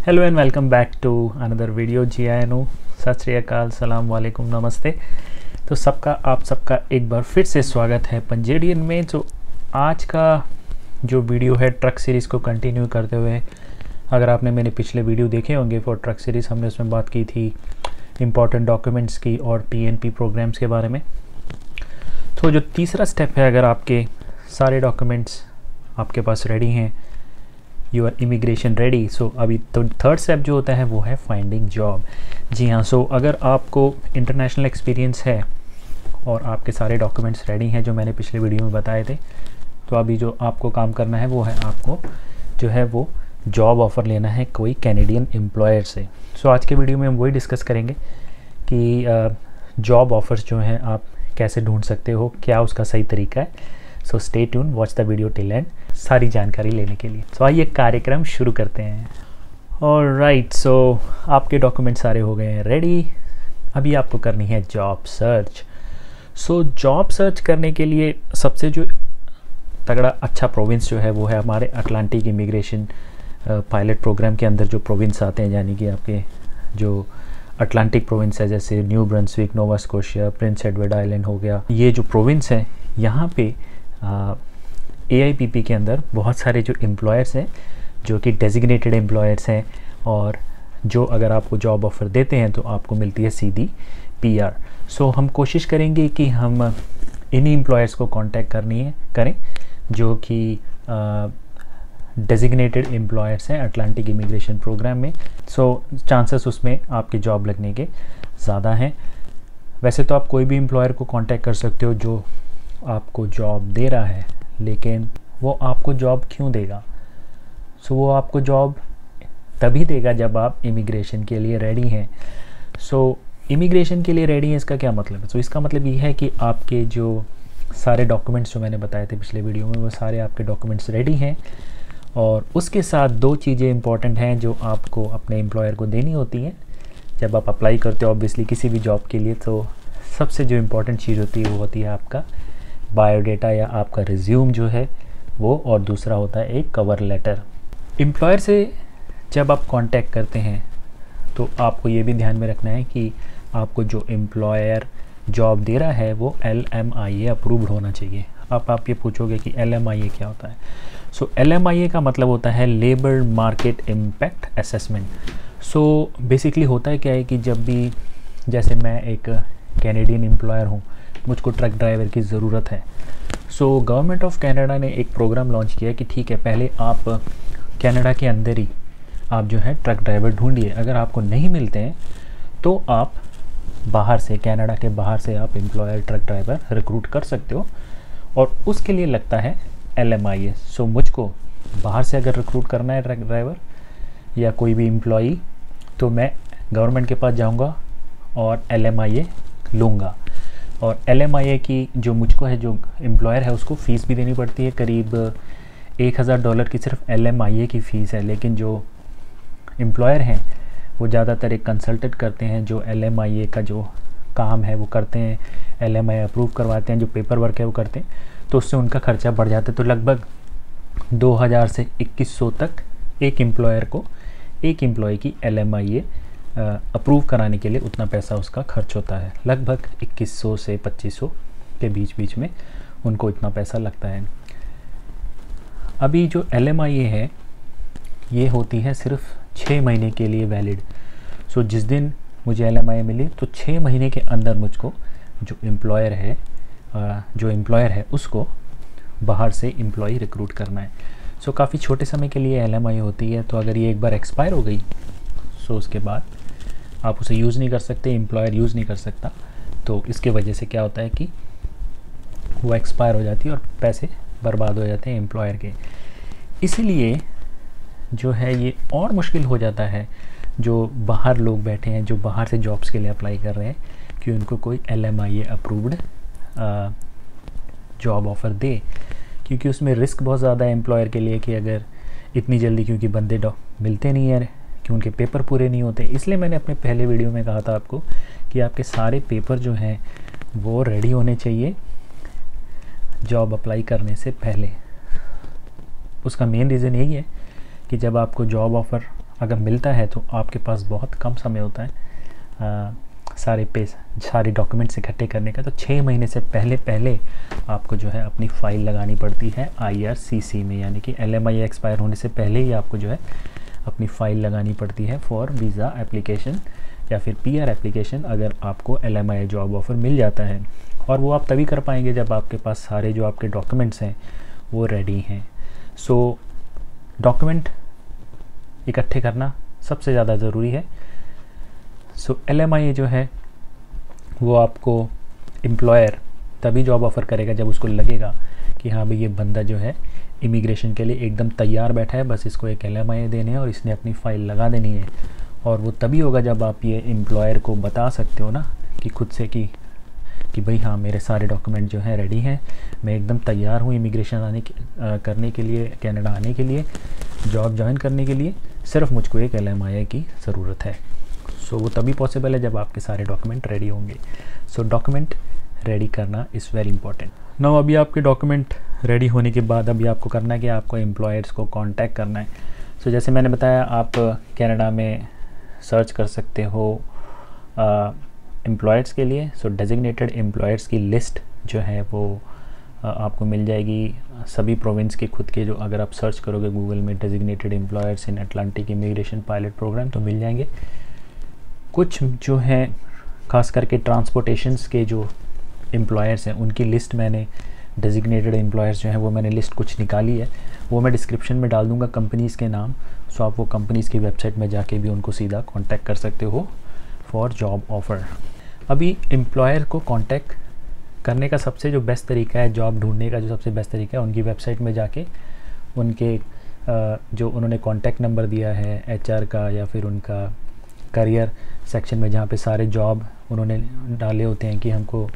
Hello and welcome back to another video. जी I know, Sat Shri अकाल, सलाम वालेकुम, नमस्ते। तो आप सबका एक बार फिर से स्वागत है पंजेडियन में। जो आज का जो वीडियो है ट्रक सीरीज़ को कंटिन्यू करते हुए, अगर आपने मेरे पिछले वीडियो देखे होंगे फॉर ट्रक सीरीज़, हमने उसमें बात की थी इम्पॉर्टेंट डॉक्यूमेंट्स की और पीएनपी प्रोग्राम्स के बारे में। तो जो तीसरा स्टेप है, अगर आपके सारे डॉक्यूमेंट्स आपके पास रेडी हैं, यू आर इमिग्रेशन रेडी, सो अभी तो थर्ड स्टेप जो होता है वो है फाइंडिंग जॉब। जी हाँ, सो अगर आपको इंटरनेशनल एक्सपीरियंस है और आपके सारे डॉक्यूमेंट्स रेडी हैं जो मैंने पिछले वीडियो में बताए थे, तो अभी जो आपको काम करना है वो है आपको जो है वो जॉब ऑफ़र लेना है कोई कैनेडियन एम्प्लॉयर से। सो आज के वीडियो में हम वही डिस्कस करेंगे कि जॉब ऑफ़र्स जो हैं आप कैसे ढूंढ सकते हो, क्या उसका सही तरीका है। So stay tune, watch the video till and सारी जानकारी लेने के लिए। सो आइए कार्यक्रम शुरू करते हैं। ऑलराइट, सो आपके डॉक्यूमेंट सारे हो गए हैं रेडी। अभी आपको करनी है job search. So job search करने के लिए सबसे जो तगड़ा अच्छा प्रोविंस जो है वो है हमारे अटलांटिक इमिग्रेशन पायलट प्रोग्राम के अंदर जो प्रोविंस आते हैं, यानी कि आपके जो अटलांटिक प्रोविंस है जैसे new Brunswick, Nova Scotia, Prince Edward island हो गया, ये जो प्रोविंस है यहाँ पे AIPP के अंदर बहुत सारे जो एम्प्लॉयर्स हैं जो कि डेजिग्नेटेड एम्प्लॉयर्स हैं, और जो अगर आपको जॉब ऑफ़र देते हैं तो आपको मिलती है सीधी PR। सो हम कोशिश करेंगे कि हम इन्हीं एम्प्लॉयर्स को कांटेक्ट करें जो कि डेजिग्नेटेड एम्प्लॉयर्स हैं अटलांटिक इमिग्रेशन प्रोग्राम में। सो चांसेस उसमें आपकी जॉब लगने के ज़्यादा हैं। वैसे तो आप कोई भी एम्प्लॉयर को कांटेक्ट कर सकते हो जो आपको जॉब दे रहा है, लेकिन वो आपको जॉब क्यों देगा? सो वो आपको जॉब तभी देगा जब आप इमिग्रेशन के लिए रेडी हैं। सो इमिग्रेशन के लिए रेडी हैं, इसका क्या मतलब है? सो इसका मतलब ये है कि आपके जो सारे डॉक्यूमेंट्स जो मैंने बताए थे पिछले वीडियो में, वो सारे आपके डॉक्यूमेंट्स रेडी हैं, और उसके साथ दो चीज़ें इंपॉर्टेंट हैं जो आपको अपने एम्प्लॉयर को देनी होती हैं जब आप अप्लाई करते हो ऑब्वियसली किसी भी जॉब के लिए। तो सबसे जो इम्पोर्टेंट चीज़ होती है वो होती है आपका बायोडेटा या आपका रिज्यूम जो है वो, और दूसरा होता है एक कवर लेटर। एम्प्लॉयर से जब आप कांटेक्ट करते हैं तो आपको ये भी ध्यान में रखना है कि आपको जो एम्प्लॉयर जॉब दे रहा है वो LMIA अप्रूव्ड होना चाहिए। आप ये पूछोगे कि LMIA क्या होता है? सो LMIA का मतलब होता है labour market impact assessment. So basically होता है क्या है कि जब भी, जैसे मैं एक कैनेडियन एम्प्लॉयर हूँ, मुझको ट्रक ड्राइवर की ज़रूरत है। सो गवर्नमेंट ऑफ कनाडा ने एक प्रोग्राम लॉन्च किया कि ठीक है, पहले आप कनाडा के अंदर ही आप जो है ट्रक ड्राइवर ढूंढिए। अगर आपको नहीं मिलते हैं तो आप बाहर से, कनाडा के बाहर से आप एम्प्लॉयर ट्रक ड्राइवर रिक्रूट कर सकते हो, और उसके लिए लगता है LMIA। सो मुझको बाहर से अगर रिक्रूट करना है ट्रक ड्राइवर या कोई भी एम्प्लॉई, तो मैं गवर्नमेंट के पास जाऊंगा और LMIA लूँगा। और LMIA की जो मुझको है, जो एम्प्लॉयर है, उसको फ़ीस भी देनी पड़ती है। करीब $1000 की सिर्फ LMIA की फ़ीस है। लेकिन जो एम्प्लॉयर हैं वो ज़्यादातर एक कंसल्टेंट करते हैं जो LMIA का जो काम है वो करते हैं, LMIA अप्रूव करवाते हैं, जो पेपर वर्क है वो करते हैं, तो उससे उनका खर्चा बढ़ जाता है। तो लगभग 2000 से 2100 तक एक एम्प्लॉयर को, एक एम्प्लॉय की LMIA अप्रूव कराने के लिए उतना पैसा उसका खर्च होता है। लगभग 2100 से 2500 के बीच में उनको इतना पैसा लगता है। अभी जो LMIA है ये होती है सिर्फ 6 महीने के लिए वैलिड। सो जिस दिन मुझे LMIA मिली तो 6 महीने के अंदर मुझको जो एम्प्लॉयर है उसको बाहर से एम्प्लॉई रिक्रूट करना है। सो काफ़ी छोटे समय के लिए LMIA होती है। तो अगर ये एक बार एक्सपायर हो गई, सो उसके बाद आप उसे यूज़ नहीं कर सकते, एम्प्लॉयर यूज़ नहीं कर सकता। तो इसके वजह से क्या होता है कि वो एक्सपायर हो जाती है और पैसे बर्बाद हो जाते हैं एम्प्लॉयर के। इसीलिए जो है ये और मुश्किल हो जाता है जो बाहर लोग बैठे हैं, जो बाहर से जॉब्स के लिए अप्लाई कर रहे हैं, कि उनको कोई LMIA अप्रूव्ड जॉब ऑफ़र दे, क्योंकि उसमें रिस्क बहुत ज़्यादा है एम्प्लॉयर के लिए कि अगर इतनी जल्दी, क्योंकि बंदे मिलते नहीं हैं, कि उनके पेपर पूरे नहीं होते। इसलिए मैंने अपने पहले वीडियो में कहा था आपको कि आपके सारे पेपर जो हैं वो रेडी होने चाहिए जॉब अप्लाई करने से पहले। उसका मेन रीज़न यही है कि जब आपको जॉब ऑफ़र अगर मिलता है तो आपके पास बहुत कम समय होता है सारे डॉक्यूमेंट्स इकट्ठे करने का। तो 6 महीने से पहले आपको जो है अपनी फ़ाइल लगानी पड़ती है IRCC में, यानी कि LMI एक्सपायर होने से पहले ही आपको जो है अपनी फ़ाइल लगानी पड़ती है फॉर वीज़ा एप्लीकेशन या फिर PR एप्लीकेशन, अगर आपको LMI जॉब ऑफ़र मिल जाता है। और वो आप तभी कर पाएंगे जब आपके पास सारे जो आपके डॉक्यूमेंट्स हैं वो रेडी हैं। सो डॉक्यूमेंट इकट्ठे करना सबसे ज़्यादा ज़रूरी है। सो LMI जो है वो आपको एम्प्लॉयर तभी जॉब ऑफ़र करेगा जब उसको लगेगा कि हाँ भाई ये बंदा जो है इमिग्रेशन के लिए एकदम तैयार बैठा है, बस इसको एक LMI देने हैं और इसने अपनी फ़ाइल लगा देनी है। और वो तभी होगा जब आप ये एम्प्लॉयर को बता सकते हो ना कि खुद से कि भाई हाँ मेरे सारे डॉक्यूमेंट जो हैं रेडी हैं, मैं एकदम तैयार हूँ इमिग्रेशन करने के लिए, कनाडा आने के लिए, जॉब ज्वाइन करने के लिए, सिर्फ मुझको एक LMI की ज़रूरत है। सो वो तभी पॉसिबल है जब आपके सारे डॉक्यूमेंट रेडी होंगे। सो डॉक्यूमेंट रेडी करना इज़ वेरी इंपॉर्टेंट। नाउ अभी आपके डॉक्यूमेंट रेडी होने के बाद अभी आपको करना है कि आपको एम्प्लॉयर्स को कांटेक्ट करना है। सो जैसे मैंने बताया, आप कनाडा में सर्च कर सकते हो एम्प्लॉयर्स के लिए। सो डेजिग्नेटेड एम्प्लॉयर्स की लिस्ट जो है वो आपको मिल जाएगी सभी प्रोविंस के खुद के। जो अगर आप सर्च करोगे गूगल में डेजिग्नेटेड एम्प्लॉयर्स इन अटलांटिक इमिग्रेशन पायलट प्रोग्राम तो मिल जाएंगे। कुछ जो है खास करके ट्रांसपोर्टेशंस के जो एम्प्लॉयर्स हैं उनकी लिस्ट मैंने, डेजिग्नेटेड एम्प्लॉयर्स जो हैं वो मैंने लिस्ट कुछ निकाली है, वो मैं डिस्क्रिप्शन में डाल दूंगा कंपनीज़ के नाम। सो आप वो कंपनीज़ की वेबसाइट में जाके भी उनको सीधा कांटेक्ट कर सकते हो फॉर जॉब ऑफ़र। अभी एम्प्लॉयर को कांटेक्ट करने का सबसे जो बेस्ट तरीका है, जॉब ढूंढने का जो सबसे बेस्ट तरीका है, उनकी वेबसाइट में जाके उनके जो उन्होंने कांटेक्ट नंबर दिया है HR का या फिर उनका करियर सेक्शन में जहाँ पे सारे जॉब उन्होंने डाले होते हैं कि हमको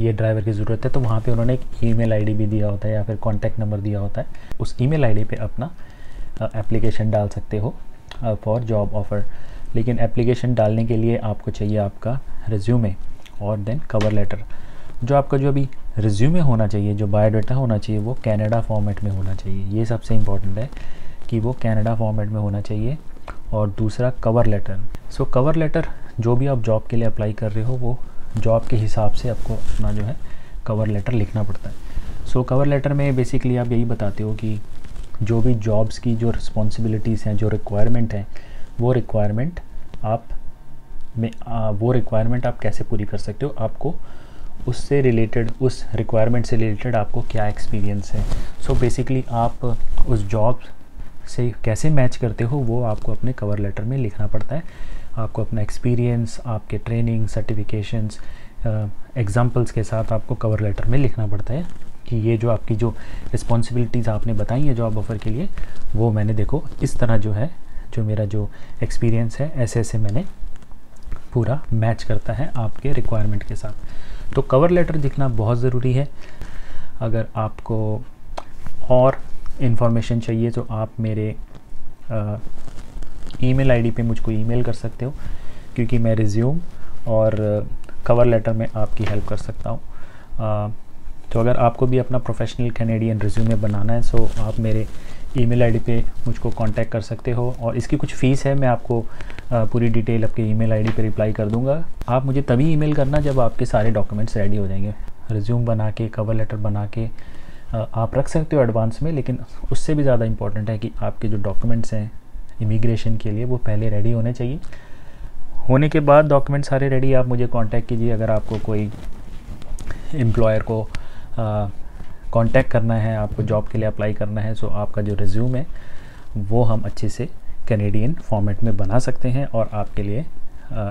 ये ड्राइवर की ज़रूरत है, तो वहाँ पे उन्होंने एक ईमेल आईडी भी दिया होता है या फिर कॉन्टैक्ट नंबर दिया होता है। उस ईमेल आईडी पे अपना एप्लीकेशन डाल सकते हो फॉर जॉब ऑफ़र। लेकिन एप्लीकेशन डालने के लिए आपको चाहिए आपका रिज्यूमे और देन कवर लेटर। जो आपका जो अभी रिज्यूमे होना चाहिए, जो बायोडाटा होना चाहिए, वो कनाडा फॉर्मेट में होना चाहिए। ये सबसे इम्पॉर्टेंट है कि वो कनाडा फॉर्मेट में होना चाहिए। और दूसरा cover letter. So cover letter जो भी आप जॉब के लिए अप्लाई कर रहे हो वो जॉब के हिसाब से आपको अपना जो है कवर लेटर लिखना पड़ता है। सो कवर लेटर में बेसिकली आप यही बताते हो कि जो भी जॉब्स की जो रिस्पॉन्सिबिलिटीज़ हैं, जो रिक्वायरमेंट हैं, वो रिक्वायरमेंट आप कैसे पूरी कर सकते हो, आपको उससे रिलेटेड, उस रिक्वायरमेंट से रिलेटेड आपको क्या एक्सपीरियंस है। सो बेसिकली आप उस जॉब से कैसे मैच करते हो वो आपको अपने कवर लेटर में लिखना पड़ता है। आपको अपना एक्सपीरियंस, आपके ट्रेनिंग, सर्टिफिकेशंस, एग्जांपल्स के साथ आपको कवर लेटर में लिखना पड़ता है कि ये जो आपकी जो रिस्पॉन्सिबिलिटीज़ आपने बताई है जॉब ऑफ़र के लिए, वो मैंने देखो इस तरह जो है, जो मेरा जो एक्सपीरियंस है ऐसे ऐसे मैंने पूरा मैच करता है आपके रिक्वायरमेंट के साथ। तो कवर लेटर लिखना बहुत ज़रूरी है। अगर आपको और इन्फॉर्मेशन चाहिए तो आप मेरे ईमेल आईडी पे मुझको ईमेल कर सकते हो, क्योंकि मैं रिज्यूम और कवर लेटर में आपकी हेल्प कर सकता हूँ। तो अगर आपको भी अपना प्रोफेशनल कैनेडियन रिज्यूमे बनाना है सो आप मेरे ईमेल आईडी पे मुझको कांटेक्ट कर सकते हो। और इसकी कुछ फ़ीस है, मैं आपको पूरी डिटेल आपके ईमेल आईडी पे रिप्लाई कर दूँगा। आप मुझे तभी ईमेल करना जब आपके सारे डॉक्यूमेंट्स रेडी हो जाएंगे। रिज्यूम बना के, कवर लेटर बना के आप रख सकते हो एडवांस में, लेकिन उससे भी ज़्यादा इम्पॉर्टेंट है कि आपके जो डॉक्यूमेंट्स हैं इमिग्रेशन के लिए वो पहले रेडी होने चाहिए। होने के बाद डॉक्यूमेंट सारे रेडी, आप मुझे कांटेक्ट कीजिए। अगर आपको कोई एम्प्लॉयर को कांटेक्ट करना है, आपको जॉब के लिए अप्लाई करना है, सो आपका जो रिज्यूम है वो हम अच्छे से कैनेडियन फॉर्मेट में बना सकते हैं और आपके लिए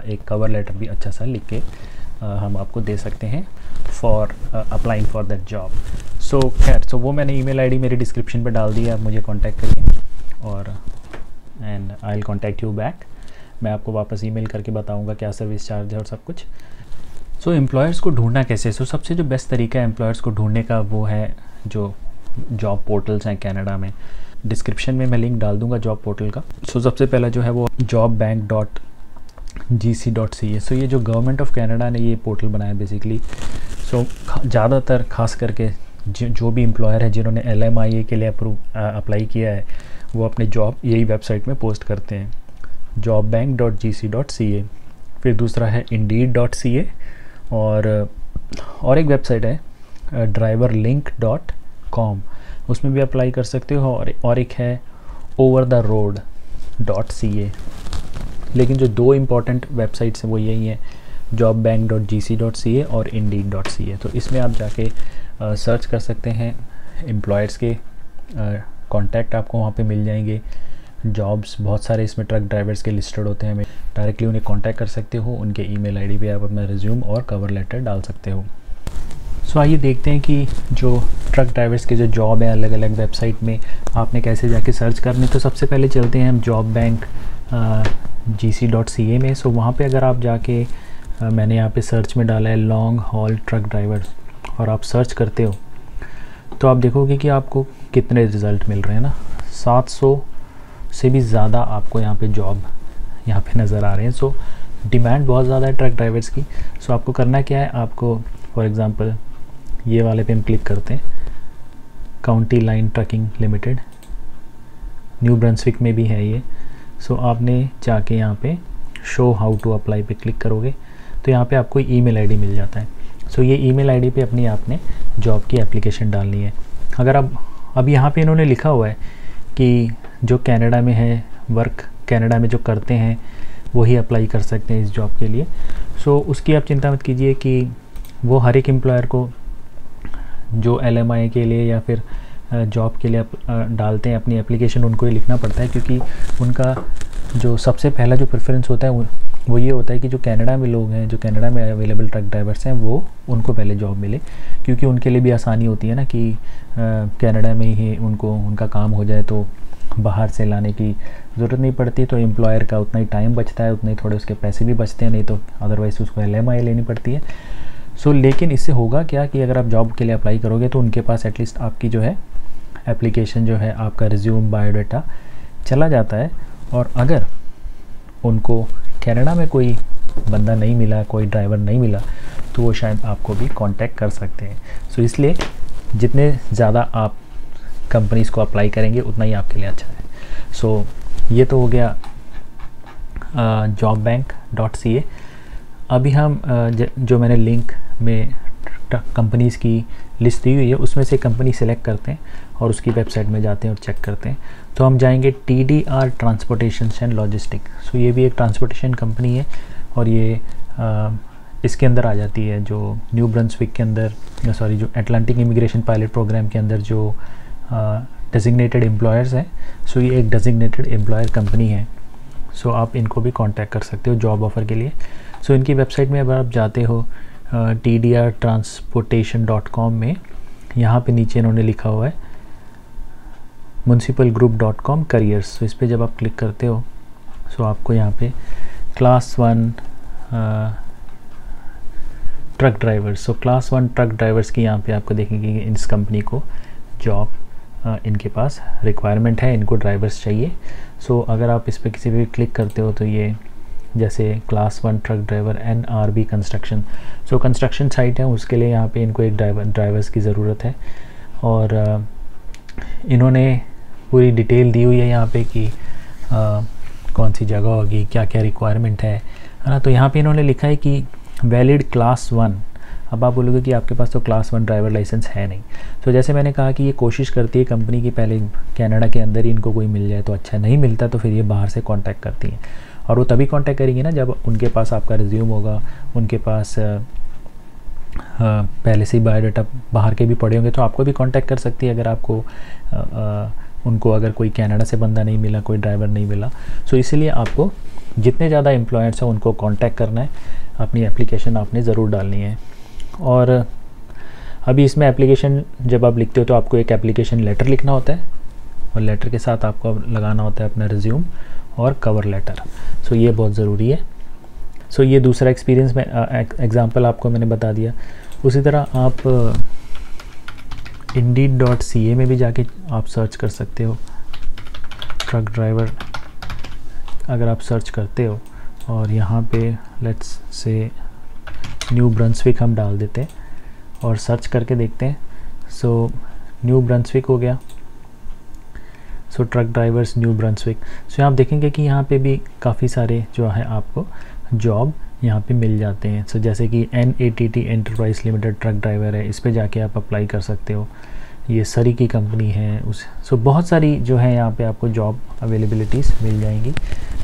एक कवर लेटर भी अच्छा सा लिख के हम आपको दे सकते हैं for applying for that job. So खैर, सो वो मैंने ईमेल आईडी मेरी डिस्क्रिप्शन पे डाल दी है, आप मुझे कांटेक्ट करिए और and I will contact you back. मैं आपको वापस ईमेल करके बताऊंगा क्या सर्विस चार्ज है और सब कुछ। सो एम्प्लॉयर्स को ढूंढना कैसे? सो सबसे जो बेस्ट तरीका है एम्प्लॉयर्स को ढूंढने का वो है जो जॉब पोर्टल्स हैं कनाडा में। डिस्क्रिप्शन में मैं लिंक डाल दूंगा जॉब पोर्टल का। सो सबसे पहला जो है वो jobbank.gc.ca। सो ये जो गवर्नमेंट ऑफ कनाडा ने ये पोर्टल बनाया बेसिकली। सो ज़्यादातर खास करके जो भी एम्प्लॉयर है जिन्होंने LMIA के लिए अप्लाई किया है वो अपने जॉब यही वेबसाइट में पोस्ट करते हैं। jobbank.gc.ca, फिर दूसरा है indeed.ca, और एक वेबसाइट है driverlink.com, उसमें भी अप्लाई कर सकते हो, और एक है overtheroad.ca। लेकिन जो दो इम्पॉर्टेंट वेबसाइट्स हैं वो यही हैं, jobbank.gc.ca और indeed.ca। तो इसमें आप जाके सर्च कर सकते हैं, एम्प्लॉयर्स के कॉन्टैक्ट आपको वहाँ पे मिल जाएंगे। जॉब्स बहुत सारे इसमें ट्रक ड्राइवर्स के लिस्टेड होते हैं, डायरेक्टली उन्हें कांटेक्ट कर सकते हो। उनके ईमेल आईडी पे आप अपना रिज्यूम और कवर लेटर डाल सकते हो। सो आइए देखते हैं कि जो ट्रक ड्राइवर्स के जो जॉब है अलग अलग वेबसाइट में आपने कैसे जाके सर्च करनी। तो सबसे पहले चलते हैं हम jobbank.gc.ca में। सो वहाँ पे अगर आप जाके मैंने यहाँ पे सर्च में डाला है लॉन्ग हॉल ट्रक ड्राइवर, और आप सर्च करते हो तो आप देखोगे कि आपको कितने रिज़ल्ट मिल रहे हैं ना, 700 से भी ज़्यादा आपको यहाँ पे जॉब यहाँ पे नज़र आ रहे हैं। सो डिमांड बहुत ज़्यादा है ट्रक ड्राइवर्स की। सो आपको करना क्या है, आपको फॉर एग्ज़ाम्पल ये वाले पे हम क्लिक करते हैं, county line trucking limited, new Brunswick में भी है ये। सो आपने जाके यहाँ पे शो हाउ टू अप्लाई पे क्लिक करोगे तो यहाँ पे आपको ईमेल आईडी मिल जाता है। सो ये ईमेल आईडी पे अपनी आपने जॉब की एप्लीकेशन डालनी है। अगर अब यहाँ पे इन्होंने लिखा हुआ है कि जो कनाडा में है, वर्क कनाडा में जो करते हैं वही अप्लाई कर सकते हैं इस जॉब के लिए। सो उसकी आप चिंता मत कीजिए कि वो हर एक एम्प्लॉयर को जो LMI के लिए या फिर जॉब के लिए डालते हैं अपनी एप्लीकेशन, उनको ही लिखना पड़ता है, क्योंकि उनका जो सबसे पहला जो प्रेफरेंस होता है वो ये होता है कि जो कनाडा में लोग हैं, जो कनाडा में अवेलेबल ट्रक ड्राइवर्स हैं, वो उनको पहले जॉब मिले, क्योंकि उनके लिए भी आसानी होती है ना कि कनाडा में ही उनको उनका काम हो जाए, तो बाहर से लाने की ज़रूरत नहीं पड़ती। तो एम्प्लॉयर का उतना ही टाइम बचता है, उतने ही थोड़े उसके पैसे भी बचते हैं, नहीं तो अदरवाइज़ उसको LMI लेनी पड़ती है। सो लेकिन इससे होगा क्या कि अगर आप जॉब के लिए अप्लाई करोगे तो उनके पास एटलीस्ट आपकी जो है एप्लीकेशन जो है, आपका रिज्यूम, बायोडाटा चला जाता है। और अगर उनको कनाडा में कोई बंदा नहीं मिला, कोई ड्राइवर नहीं मिला, तो वो शायद आपको भी कांटेक्ट कर सकते हैं। सो इसलिए जितने ज़्यादा आप कंपनीज़ को अप्लाई करेंगे उतना ही आपके लिए अच्छा है। सो ये तो हो गया jobbank.ca। अभी हम जो मैंने लिंक में कंपनीज़ की लिस्ट दी हुई है उसमें से कंपनी सेलेक्ट करते हैं और उसकी वेबसाइट में जाते हैं और चेक करते हैं। तो हम जाएंगे TDR ट्रांसपोर्टेशन एंड लॉजिस्टिक। सो ये भी एक ट्रांसपोर्टेशन कंपनी है, और ये इसके अंदर आ जाती है जो न्यू ब्रंसविक के अंदर, सॉरी जो अटलांटिक इमिग्रेशन पायलट प्रोग्राम के अंदर जो डेजिग्नेटेड एम्प्लॉयर्स हैं। सो ये एक डेजिग्नेटेड एम्प्लॉयर कंपनी है। सो आप इनको भी कांटेक्ट कर सकते हो जॉब ऑफ़र के लिए। सो इनकी वेबसाइट में अगर आप जाते हो tdrtransportation.com में, यहाँ पे नीचे इन्होंने लिखा हुआ है municipalgroup.com careers। सो इस पर जब आप क्लिक करते हो सो आपको यहाँ पे class 1 truck drivers, so class 1 truck drivers की यहाँ पे आपको देखेंगे कि इस कंपनी को जॉब इनके पास रिक्वायरमेंट है, इनको ड्राइवर्स चाहिए। सो अगर आप इस पर किसी भी क्लिक करते हो तो ये जैसे class 1 truck driver NRB construction, so construction site है, उसके लिए यहाँ पे इनको एक ड्राइवर्स की ज़रूरत है। और इन्होंने पूरी डिटेल दी हुई है यहाँ पे कि कौन सी जगह होगी, क्या क्या रिक्वायरमेंट है ना। तो यहाँ पे इन्होंने लिखा है कि वैलिड क्लास 1। अब आप बोलोगे कि आपके पास तो क्लास 1 ड्राइवर लाइसेंस है नहीं। तो जैसे मैंने कहा कि ये कोशिश करती है कंपनी की पहले कनाडा के अंदर ही इनको कोई मिल जाए तो अच्छा, नहीं मिलता तो फिर ये बाहर से कांटेक्ट करती हैं। और वो तभी कांटेक्ट करेंगी ना जब उनके पास आपका रिज्यूम होगा, उनके पास पहले से ही बायोडाटा बाहर के भी पड़े होंगे, तो आपको भी कांटेक्ट कर सकती है अगर आपको उनको अगर कोई कनाडा से बंदा नहीं मिला, कोई ड्राइवर नहीं मिला। सो इसीलिए आपको जितने ज़्यादा एम्प्लॉयर्स हैं उनको कांटेक्ट करना है, अपनी एप्लीकेशन आपने ज़रूर डालनी है। और अभी इसमें एप्लीकेशन जब आप लिखते हो तो आपको एक एप्लीकेशन लेटर लिखना होता है, और लेटर के साथ आपको लगाना होता है अपना रिज्यूम और कवर लेटर। सो ये बहुत ज़रूरी है। सो ये दूसरा एक्सपीरियंस में एग्ज़ाम्पल आपको मैंने बता दिया। उसी तरह आप indeed.ca में भी जाके आप सर्च कर सकते हो ट्रक ड्राइवर। अगर आप सर्च करते हो और यहाँ पे लेट्स से न्यू ब्रंसविक हम डाल देते हैं और सर्च करके देखते हैं। सो न्यू ब्रंसविक हो गया। सो ट्रक ड्राइवर्स न्यू ब्रंसविक। सो यहाँ आप देखेंगे कि यहाँ पे भी काफ़ी सारे जो है आपको जॉब यहाँ पे मिल जाते हैं। सो जैसे कि NATT enterprise limited truck driver है, इस पे जाके आप अप्लाई कर सकते हो। ये सरी की कंपनी है उस। सो बहुत सारी जो है यहाँ पे आपको जॉब अवेलेबिलिटीज़ मिल जाएंगी,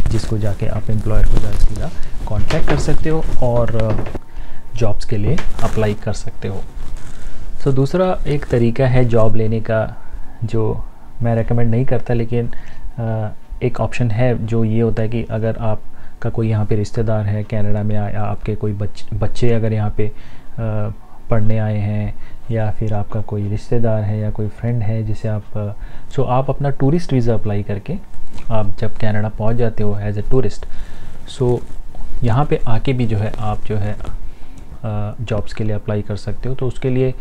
जिसको जाके आप एम्प्लॉयर को सीधा कॉन्टैक्ट कर सकते हो और जॉब्स के लिए अप्लाई कर सकते हो। सो दूसरा एक तरीका है जॉब लेने का, जो मैं रेकमेंड नहीं करता, लेकिन एक ऑप्शन है जो ये होता है कि अगर आपका कोई यहाँ पे रिश्तेदार है कनाडा में, या आपके कोई बच्चे अगर यहाँ पे पढ़ने आए हैं, या फिर आपका कोई रिश्तेदार है या कोई फ्रेंड है जिसे आप सो आप अपना टूरिस्ट वीज़ा अप्लाई करके आप जब कनाडा पहुँच जाते हो एज ए टूरिस्ट, सो यहाँ पे आके भी जो है आप जो है जॉब्स के लिए अप्लाई कर सकते हो। तो उसके लिए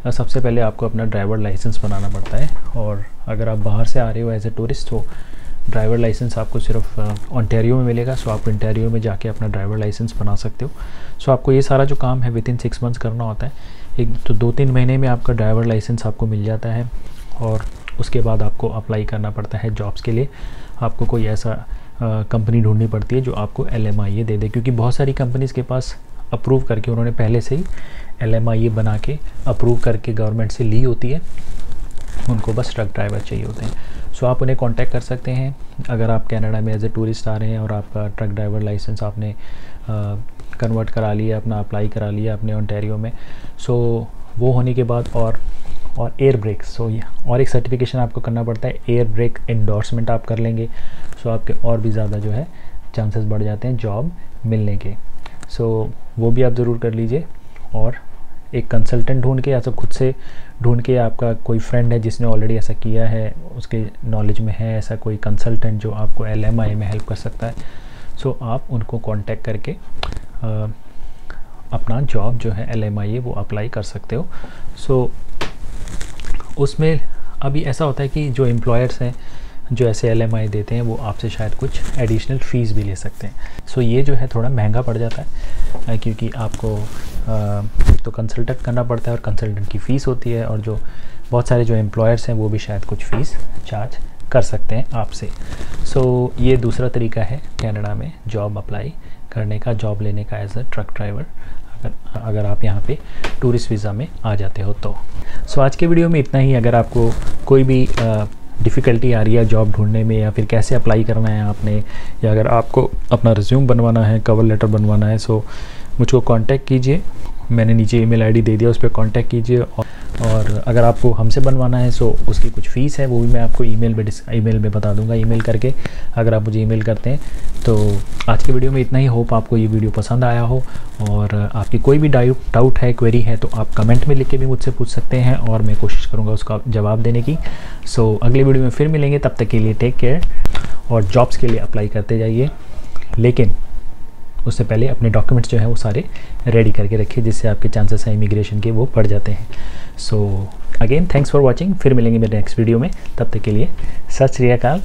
सबसे पहले आपको अपना ड्राइवर लाइसेंस बनाना पड़ता है, और अगर आप बाहर से आ रहे हो एज ए टूरिस्ट तो ड्राइवर लाइसेंस आपको सिर्फ ओंटारियो में मिलेगा। सो आप ओंटारियो में जाके अपना ड्राइवर लाइसेंस बना सकते हो। सो आपको ये सारा जो काम है विद इन 6 मंथ्स करना होता है। एक तो 2-3 महीने में आपका ड्राइवर लाइसेंस आपको मिल जाता है, और उसके बाद आपको अप्लाई करना पड़ता है जॉब्स के लिए। आपको कोई ऐसा कंपनी ढूंढनी पड़ती है जो आपको LMIA दे दे, क्योंकि बहुत सारी कंपनीज़ के पास अप्रूव करके उन्होंने पहले से ही LMIA बना के अप्रूव करके गवर्नमेंट से ली होती है, उनको बस ट्रक ड्राइवर चाहिए होते हैं। सो आप उन्हें कांटेक्ट कर सकते हैं अगर आप कनाडा में एज ए टूरिस्ट आ रहे हैं और आपका ट्रक ड्राइवर लाइसेंस आपने कन्वर्ट करा लिया, अपना अप्लाई करा लिया अपने ओंटारियो में। सो वो होने के बाद और एयर ब्रेक, सो और एक सर्टिफिकेशन आपको करना पड़ता है, एयर ब्रेक एंडोर्समेंट आप कर लेंगे। सो आपके और भी ज़्यादा जो है चांसेस बढ़ जाते हैं जॉब मिलने के। सो वो भी आप ज़रूर कर लीजिए, और एक कंसल्टेंट ढूंढ के या तो खुद से ढूंढ के, आपका कोई फ्रेंड है जिसने ऑलरेडी ऐसा किया है, उसके नॉलेज में है ऐसा कोई कंसल्टेंट जो आपको LMIA में हेल्प कर सकता है, सो आप उनको कांटेक्ट करके अपना जॉब जो है LMIA वो अप्लाई कर सकते हो। सो उसमें अभी ऐसा होता है कि जो एम्प्लॉयर्स हैं जो ऐसे LMIA देते हैं वो आपसे शायद कुछ एडिशनल फ़ीस भी ले सकते हैं। सो ये जो है थोड़ा महंगा पड़ जाता है, क्योंकि आपको एक तो कंसल्टेंट करना पड़ता है और कंसल्टेंट की फ़ीस होती है, और जो बहुत सारे जो एम्प्लॉयर्स हैं वो भी शायद कुछ फ़ीस चार्ज कर सकते हैं आपसे। सो ये दूसरा तरीका है कनाडा में जॉब अप्लाई करने का, जॉब लेने का एज अ ट्रक ड्राइवर, अगर आप यहाँ पे टूरिस्ट वीज़ा में आ जाते हो तो। सो आज के वीडियो में इतना ही। अगर आपको कोई भी डिफ़िकल्टी आ रही है जॉब ढूंढने में, या फिर कैसे अप्लाई करना है आपने, या अगर आपको अपना रिज्यूम बनवाना है, कवर लेटर बनवाना है, सो मुझको कांटेक्ट कीजिए। मैंने नीचे ईमेल आईडी दे दिया, उस पर कांटेक्ट कीजिए। और अगर आपको हमसे बनवाना है सो उसकी कुछ फ़ीस है, वो भी मैं आपको ईमेल में बता दूंगा, ईमेल करके अगर आप मुझे ईमेल करते हैं। तो आज के वीडियो में इतना ही। होप आपको ये वीडियो पसंद आया हो, और आपकी कोई भी डाउट है, क्वेरी है, तो आप कमेंट में लिख के भी मुझसे पूछ सकते हैं, और मैं कोशिश करूँगा उसका जवाब देने की। सो अगले वीडियो में फिर मिलेंगे, तब तक के लिए टेक केयर, और जॉब्स के लिए अप्लाई करते जाइए, लेकिन उससे पहले अपने डॉक्यूमेंट्स जो हैं वो सारे रेडी करके रखिए, जिससे आपके चांसेस हैं इमिग्रेशन के वो बढ़ जाते हैं। So again thanks for watching. फिर मिलेंगे मेरे नेक्स्ट वीडियो में, तब तक के लिए सत श्री अकाल।